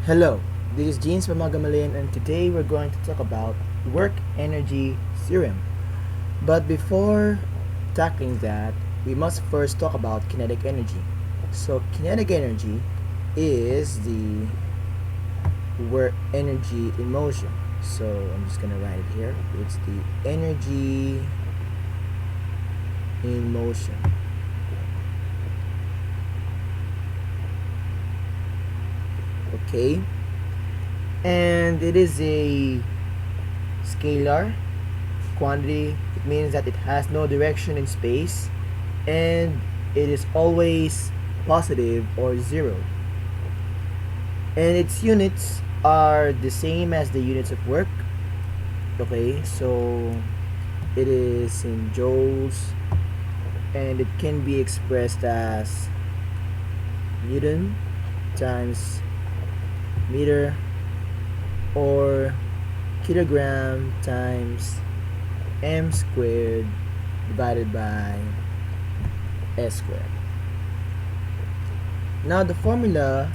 Hello, this is James from AGHAMALAYAN, and today we're going to talk about work energy theorem. But before tackling that, we must first talk about kinetic energy. So kinetic energy is the work energy in motion. So I'm just gonna write it here. It's the energy in motion. Okay, and it is a scalar quantity. It means that it has no direction in space, and it is always positive or zero, and its units are the same as the units of work. Okay, so it is in joules, and it can be expressed as Newton times meter, or kilogram times m squared divided by s squared. Now the formula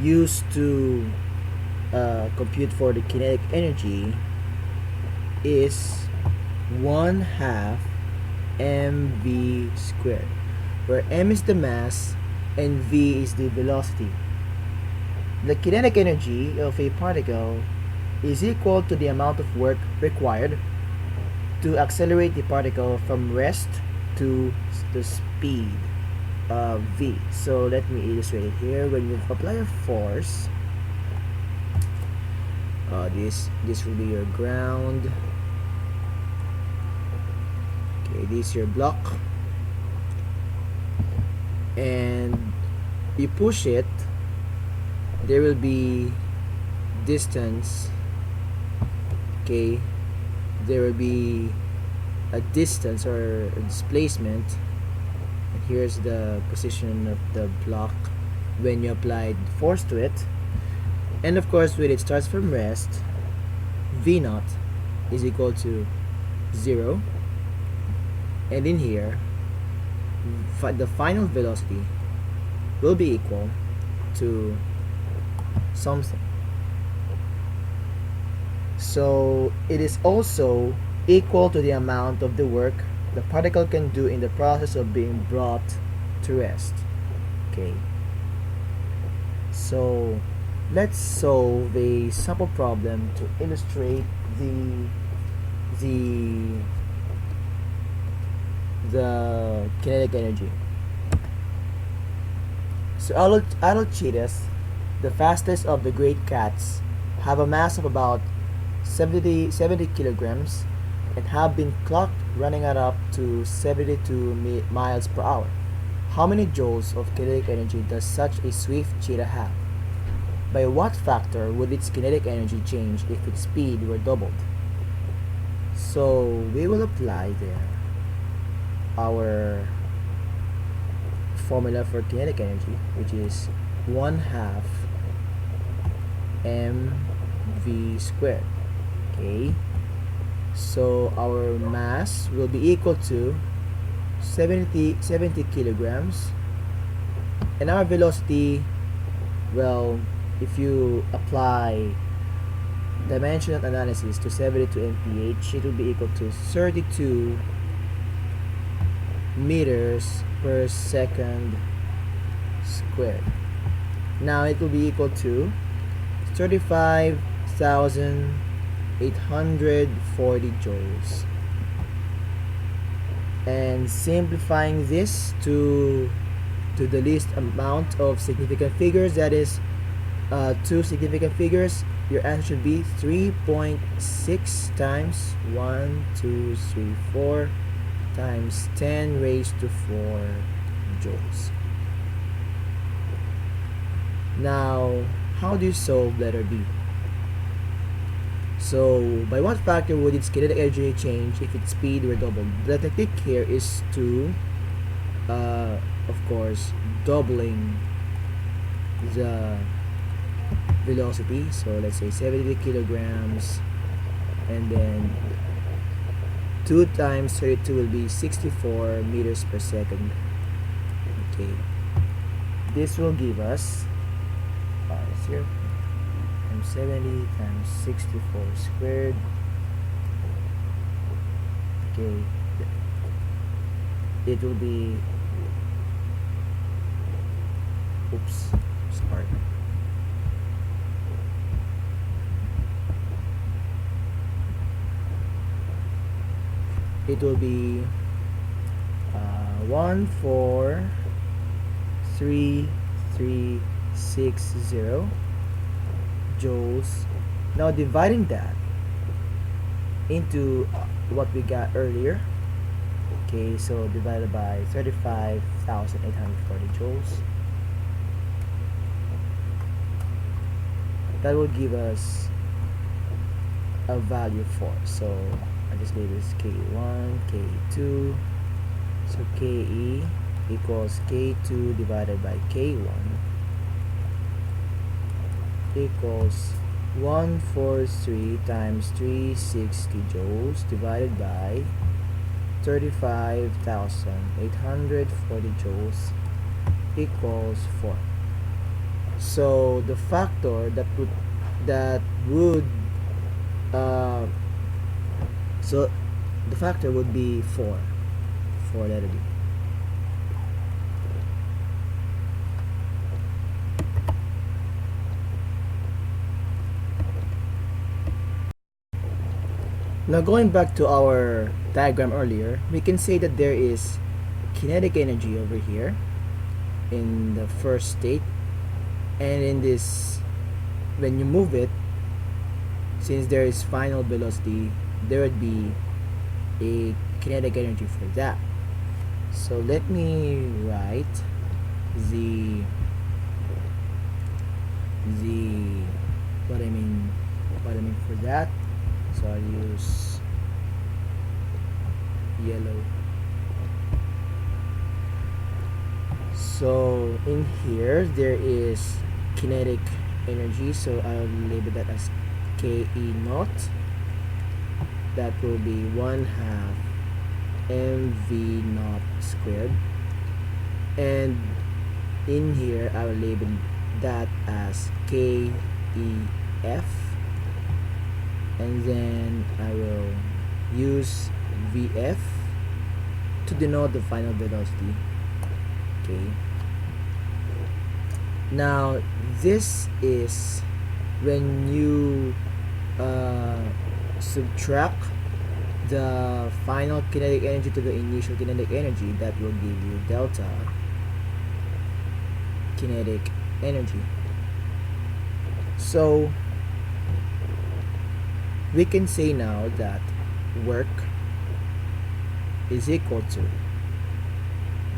used to compute for the kinetic energy is 1/2 mv squared, where m is the mass and v is the velocity. The kinetic energy of a particle is equal to the amount of work required to accelerate the particle from rest to the speed v. So let me illustrate it here. When you apply a force, this will be your ground. Okay, this is your block, and you push it. There will be distance. Okay, there will be a distance or a displacement, and here's the position of the block when you applied force to it. And of course, when it starts from rest, v naught is equal to 0, and in here the final velocity will be equal to something. So it is also equal to the amount of the work the particle can do in the process of being brought to rest. Okay, so let's solve a sample problem to illustrate the kinetic energy. So adult cheetahs, the fastest of the great cats, have a mass of about 70 kilograms and have been clocked running at up to 72 miles per hour. How many joules of kinetic energy does such a swift cheetah have? By what factor would its kinetic energy change if its speed were doubled? So we will apply there our formula for kinetic energy, which is 1/2 mv squared. Okay, so our mass will be equal to 70 kilograms, and our velocity, well, if you apply dimensional analysis to 72 mph, it will be equal to 32 meters per second squared. Now it will be equal to 35,840 joules. And simplifying this to the least amount of significant figures, that is two significant figures, your answer should be 3.6 times 1, 2, 3, 4 times 10 raised to 4 joules. Now, how do you solve letter B? So, by what factor would its kinetic energy change if its speed were doubled? The technique here is to, of course, doubling the velocity. So, let's say 70 kilograms, and then 2 times 32 will be 64 meters per second. Okay, this will give us here. times 70 times 64 squared. Okay, it will be, oops, sorry, it will be 14360 joules. Now dividing that into what we got earlier. Okay, so divided by 35,840 joules. That will give us a value 4. So I just made this K1, K2. So KE equals K2 divided by K1 equals 143 times 360 joules divided by 35,840 joules equals 4. So the factor that would so the factor would be 4 for letter D. Now going back to our diagram earlier, we can say that there is kinetic energy over here in the first state, and in this, when you move it, since there is final velocity, there would be a kinetic energy for that. So let me write the what I mean for that. So I'll use yellow. So in here there is kinetic energy, so I'll label that as KE naught. That will be 1/2 mv naught squared, and in here I will label that as KEF, and then I will use VF to denote the final velocity. Okay, now this is when you subtract the final kinetic energy to the initial kinetic energy, that will give you delta kinetic energy. So we can say now that work is equal to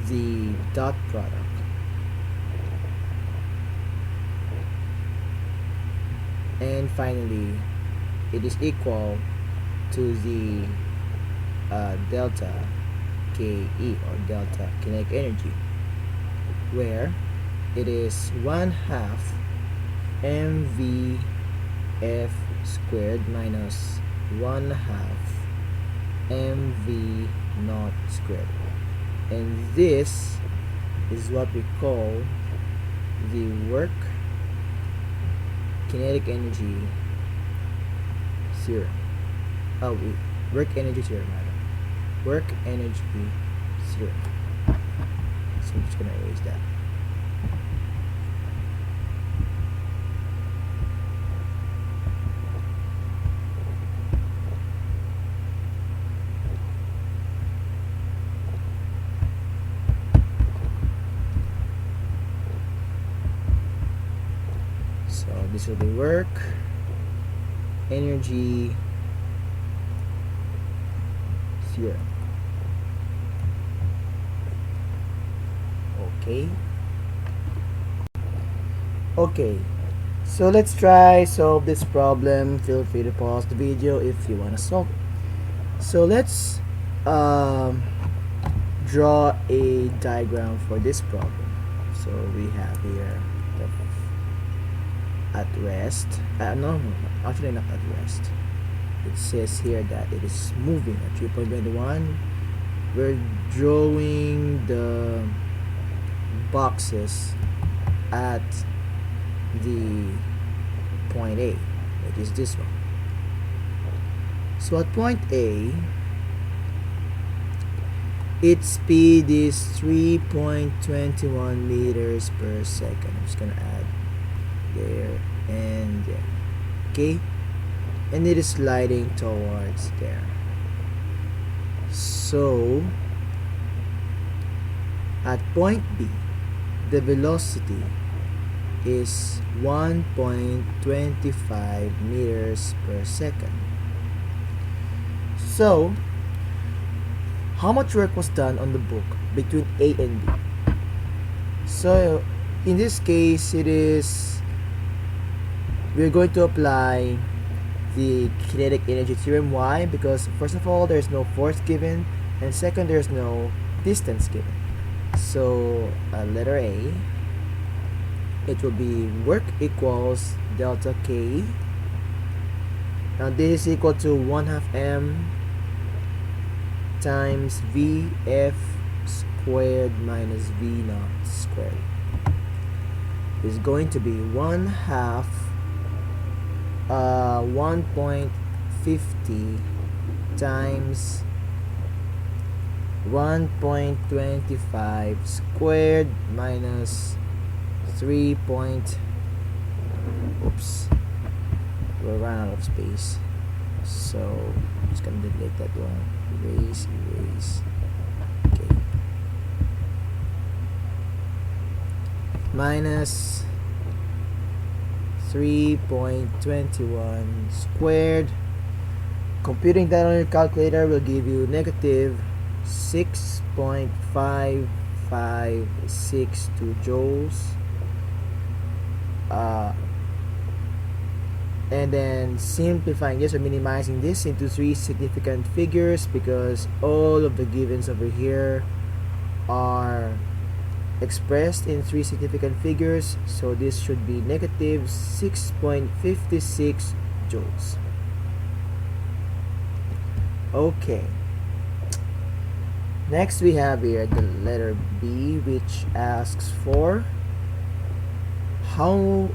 the dot product and finally it is equal to the delta KE, or delta kinetic energy, where it is 1/2 mvf squared minus 1/2 mv naught squared, and this is what we call the work kinetic energy theorem. Work energy theorem rather. Work energy theorem. So I'm just gonna erase that. So this will be work energy theorem. Okay, so let's try solve this problem. Feel free to pause the video if you want to solve it. So let's draw a diagram for this problem. So we have here the at rest, no, actually not at rest. It says here that it is moving at 3.21. We're drawing the boxes at the point A, which is this one. So at point A, its speed is 3.21 meters per second. I'm just gonna add there and there. Okay, and it is sliding towards there. So at point B, the velocity is 1.25 meters per second. So how much work was done on the book between A and B? So in this case, we're going to apply the kinetic energy theorem. Why? Because first of all, there's no force given, and second, there's no distance given. So letter A, it will be work equals delta K. Now this is equal to 1/2 m times Vf squared minus V naught squared. Is going to be 1/2 1.50 times 1.25 squared minus 3. Oops, we're running out of space, so I'm just gonna delete that one. Erase. Okay, minus 3.21 squared. Computing that on your calculator will give you negative 6.5562 joules. And then simplifying this or minimizing this into 3 significant figures, because all of the givens over here are expressed in 3 significant figures, so this should be negative 6.56 joules. Okay, next we have here the letter B, which asks for how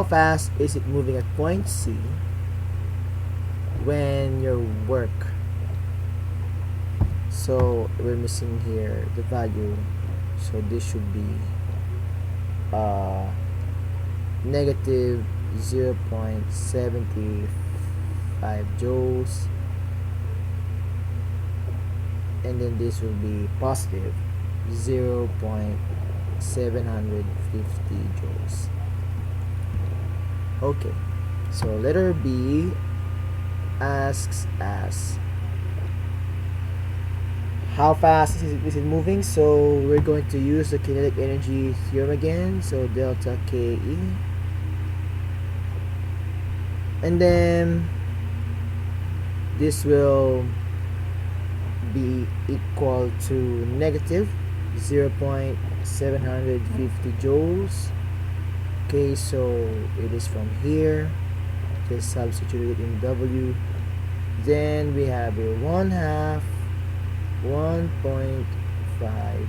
fast is it moving at point C when your work. So we're missing here the value, so this should be negative 0.75 joules, and then this will be positive 0.750 joules. Okay, so letter B asks us how fast is it moving. So we're going to use the kinetic energy theorem again, so delta Ke, and then this will be equal to negative 0.750 joules. Okay, so it is from here, just substitute it in W. Then we have a 1/2 1.5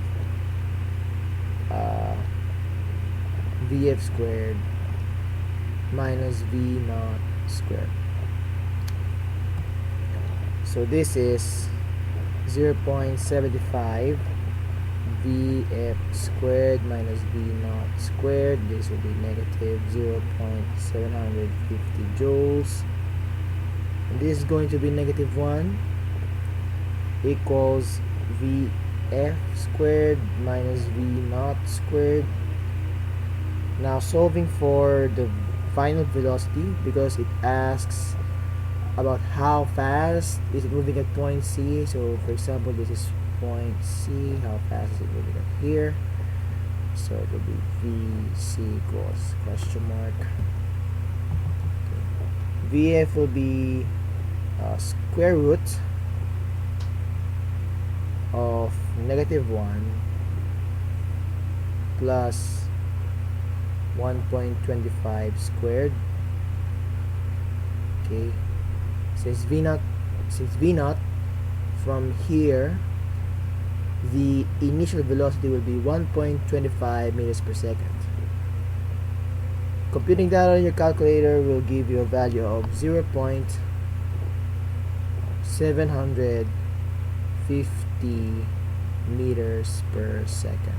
Vf squared minus V naught squared. So this is 0.75 Vf squared minus V naught squared. This will be negative 0.750 joules, and this is going to be negative 1 equals Vf squared minus V naught squared. Now solving for the final velocity, because it asks about how fast is it moving at point C. So for example, this is point C, how fast is it moving at here? So it will be Vc equals question mark. Okay. Vf will be square root of negative 1 plus 1.25 squared. Okay, since V naught from here, the initial velocity will be 1.25 meters per second. Computing that on your calculator will give you a value of 0.750 meters per second.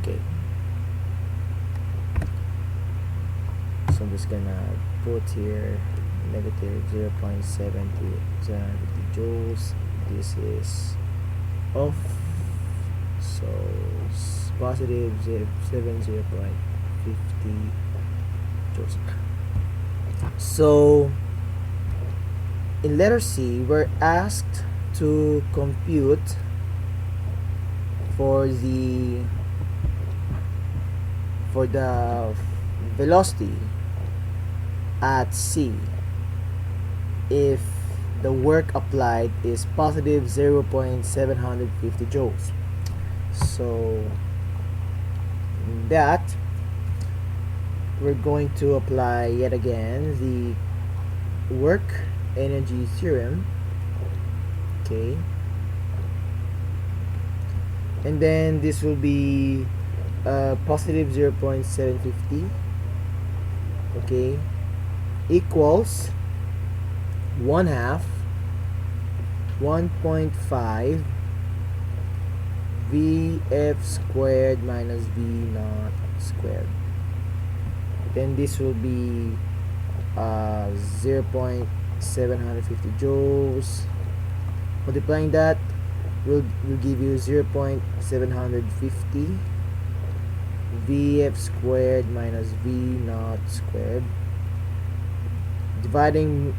Okay, so I'm just gonna put here negative 0.750 joules. This is off, so positive 0.50 joules. So in letter C, we're asked to compute for the velocity at C if the work applied is positive 0.750 joules. So that we're going to apply yet again the work energy theorem. Okay, and then this will be positive 0.750, okay, equals 1/2 1.5 Vf squared minus V naught squared. Then this will be 0.750 joules. Multiplying that will give you 0.750 Vf squared minus V naught squared. Dividing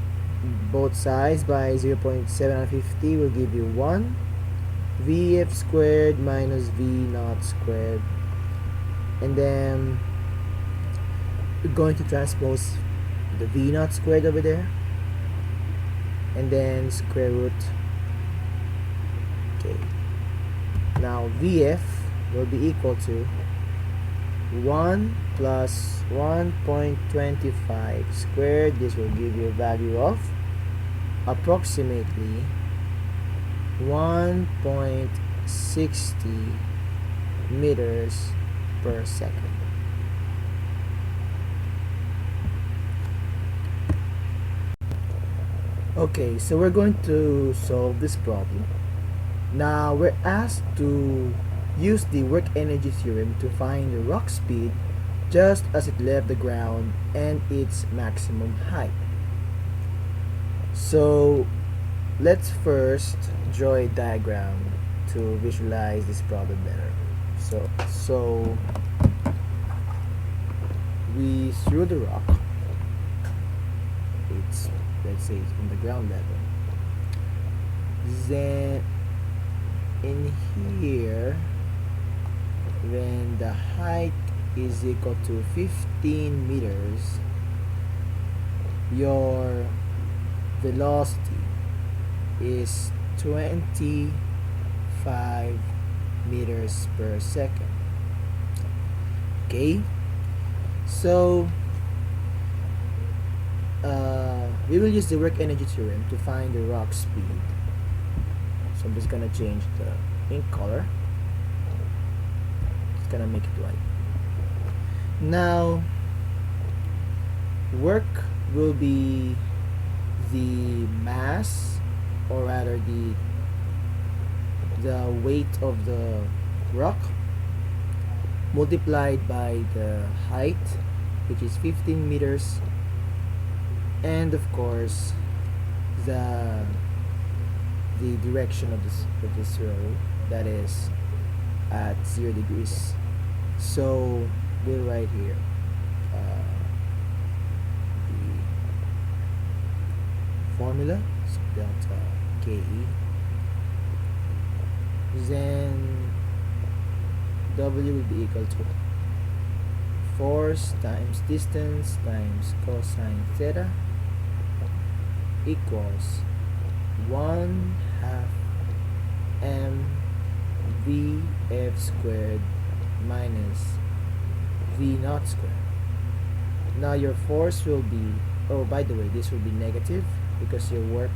both sides by 0.750 will give you 1 Vf squared minus V naught squared. And then we're going to transpose the V naught squared over there, and then square root. Okay, now Vf will be equal to 1 plus 1.25 squared. This will give you a value of approximately 1.60 meters per second. Okay, so we're going to solve this problem. Now we're asked to use the work energy theorem to find the rock speed just as it left the ground and its maximum height. So let's first draw a diagram to visualize this problem better. So we threw the rock. Let's say it's on the ground level. Then in here, when the height is equal to 15 meters, your velocity is 25 meters per second. Okay, so we will use the work energy theorem to find the rock speed. So I'm just gonna change the ink color. Just gonna make it white. Now work will be the mass, or rather the weight of the rock multiplied by the height, which is 15 meters, and of course the direction of this row, that is at 0 degrees. So we'll write here the formula, so delta KE, then W will be equal to force times distance times cosine theta equals 1/2 mVf squared minus V naught squared. Now your force will be, oh by the way, this will be negative because your work,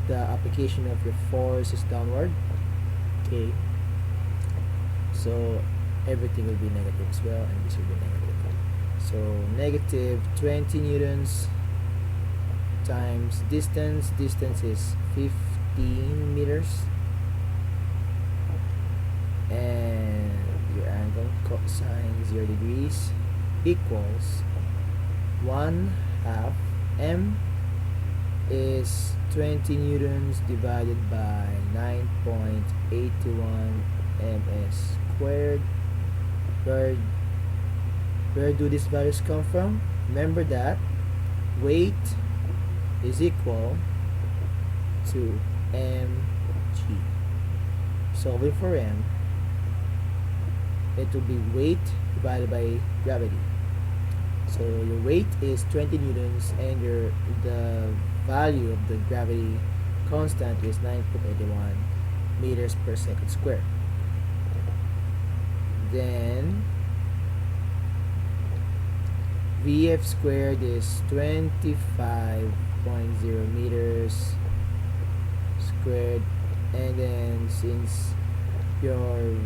the application of your force is downward. Okay, so everything will be negative as well, and this will be negative. So negative 20 newtons times distance is 15 meters, and your angle cosine 0 degrees equals 1/2 m is 20 newtons divided by 9.81 ms squared. Where do these values come from? Remember that weight is equal to mg. Solving for m, it will be weight divided by gravity. So your weight is 20 newtons, and the value of the gravity constant is 9.81 meters per second squared. Then Vf squared is 25.0 meters squared, and then since your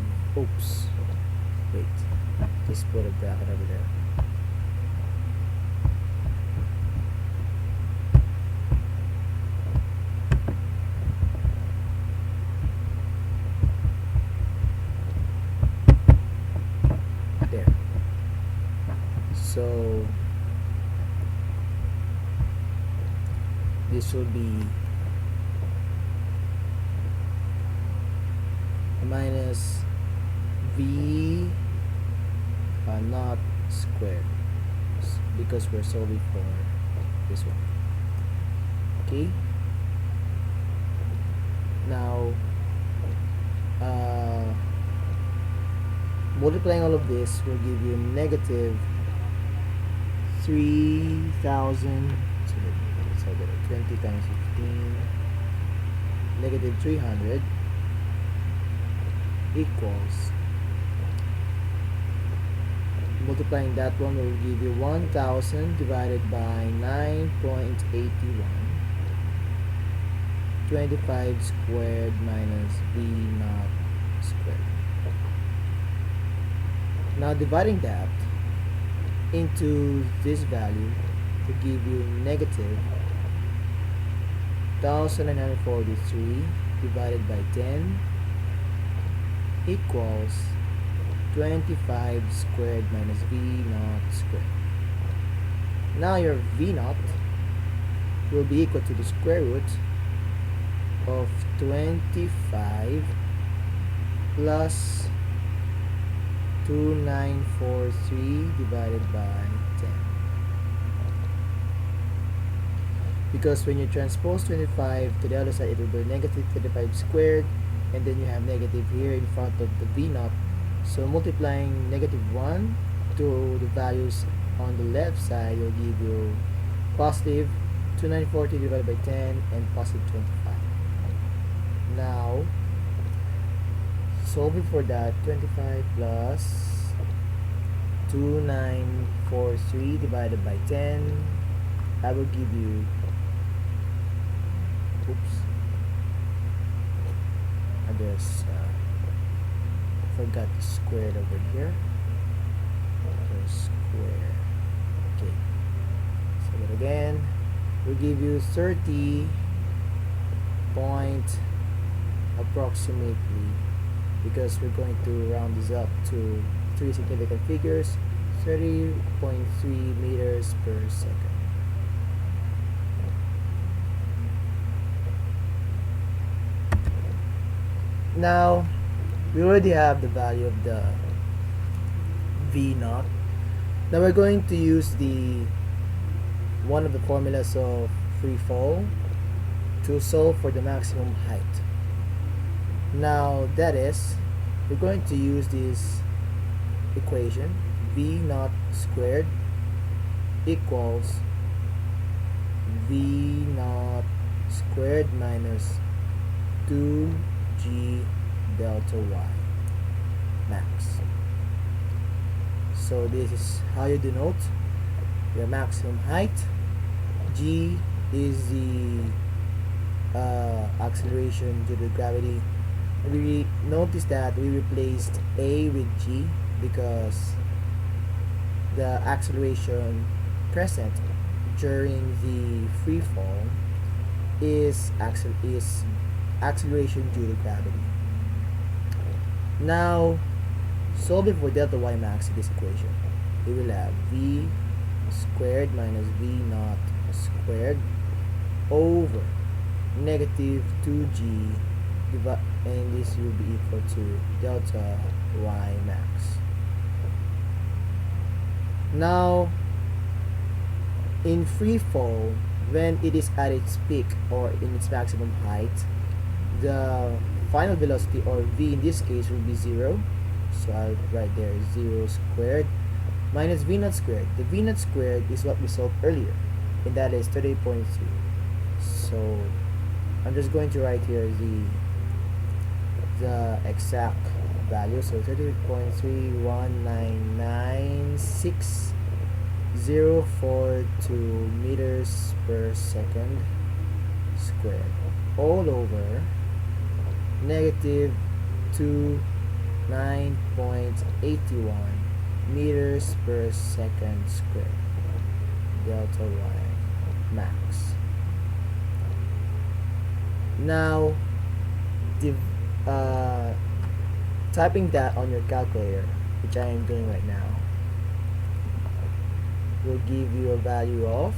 just put a bracket over there. So this will be minus v naught squared, because we're solving for this one. Okay, now multiplying all of this will give you negative 3,000. So let's have it at 20 times 15, negative 300 equals, multiplying that one will give you 1,000 divided by 9.81, 25 squared minus v naught squared. Now dividing that into this value to give you negative 1,943 divided by 10 equals 25 squared minus v naught squared. Now your v naught will be equal to the square root of 25 plus 2,943 divided by 10. Because when you transpose 25 to the other side, it will be negative 25 squared, and then you have negative here in front of the v naught. So multiplying negative 1 to the values on the left side will give you positive 2,940 divided by 10 and positive 25. Now solving for that, 25 plus 2,943 divided by 10, I will give you, I just forgot the squared over here. Okay, square. Okay, so that again will give you 30 point approximately, because we're going to round this up to 3 significant figures, 30.3 meters per second. Now we already have the value of the v naught. Now we're going to use the one of the formulas of free fall to solve for the maximum height. Now that is, we're going to use this equation, v naught squared equals v naught squared minus 2g delta y max. So this is how you denote your maximum height. G is the acceleration due to gravity. We notice that we replaced a with g because the acceleration present during the free fall is acceleration due to gravity. Now, solving for delta y max in this equation, we will have v squared minus v naught squared over negative 2g and this will be equal to delta y max. Now, in free fall, when it is at its peak or in its maximum height, the final velocity, or v in this case, will be 0. So I'll write there 0 squared minus v naught squared. The v naught squared is what we solved earlier, and that is 38.3. So I'm just going to write here the exact value. So 38.3196042 meters per second squared, all over negative 29.81 meters per second squared, delta y max. Now, typing that on your calculator, which I am doing right now, will give you a value of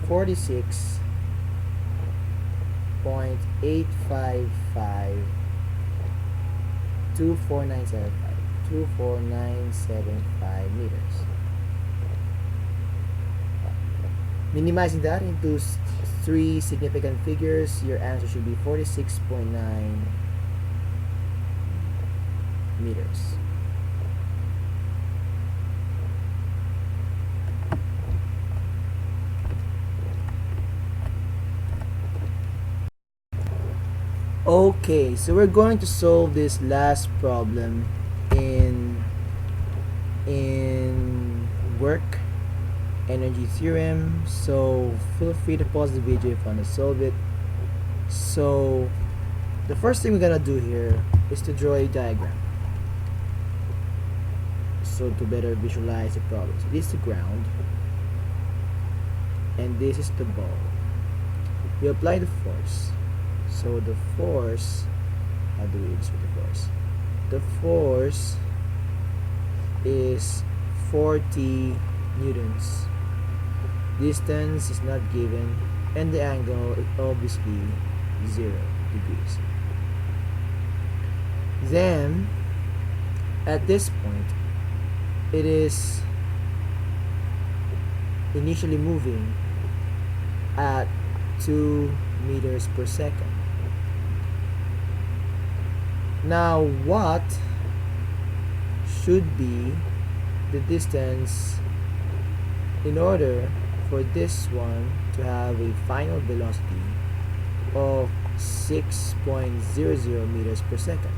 46.855 24975 meters. Minimizing that into three significant figures, your answer should be 46.9 meters. Okay, so we're going to solve this last problem in work energy theorem. So feel free to pause the video if you want to solve it. So the first thing we're gonna do here is to draw a diagram, so to better visualize the problem. So this is the ground and this is the ball. We apply the force. So the force, how do we illustrate the force? The force is 40 newtons. Distance is not given, and the angle is obviously 0 degrees. Then, at this point, it is initially moving at 2 meters per second. Now, what should be the distance in order for this one to have a final velocity of 6.00 meters per second?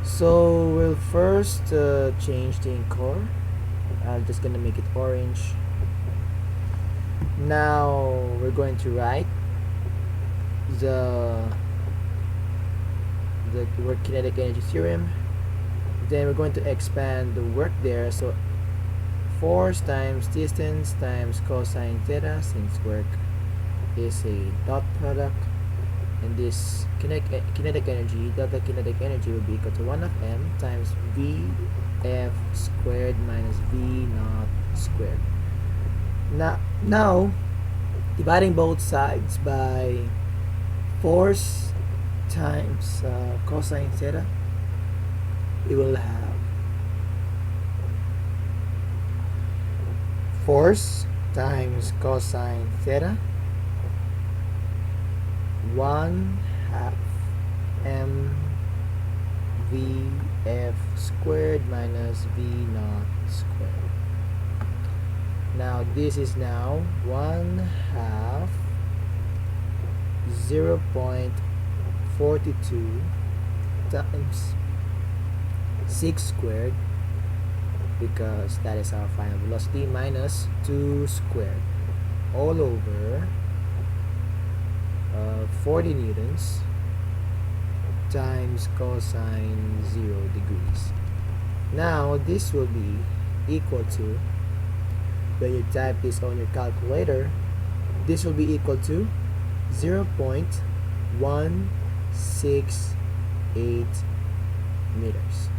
So we'll first change the ink color. I'm just gonna make it orange. Now we're going to write the work kinetic energy theorem. Then we're going to expand the work there. So force times distance times cosine theta, since work is a dot product, and this kinetic energy, delta kinetic energy, will be equal to 1 of m times v f squared minus v naught squared. Now dividing both sides by force times cosine theta, we will have force times cosine theta 1/2 m v f squared minus v naught squared. Now this is now 1/2 0.42 times 6 squared, because that is our final velocity, minus 2 squared, all over 40 newtons times cosine 0 degrees. Now this will be equal to, when you type this on your calculator, this will be equal to 0.168 meters.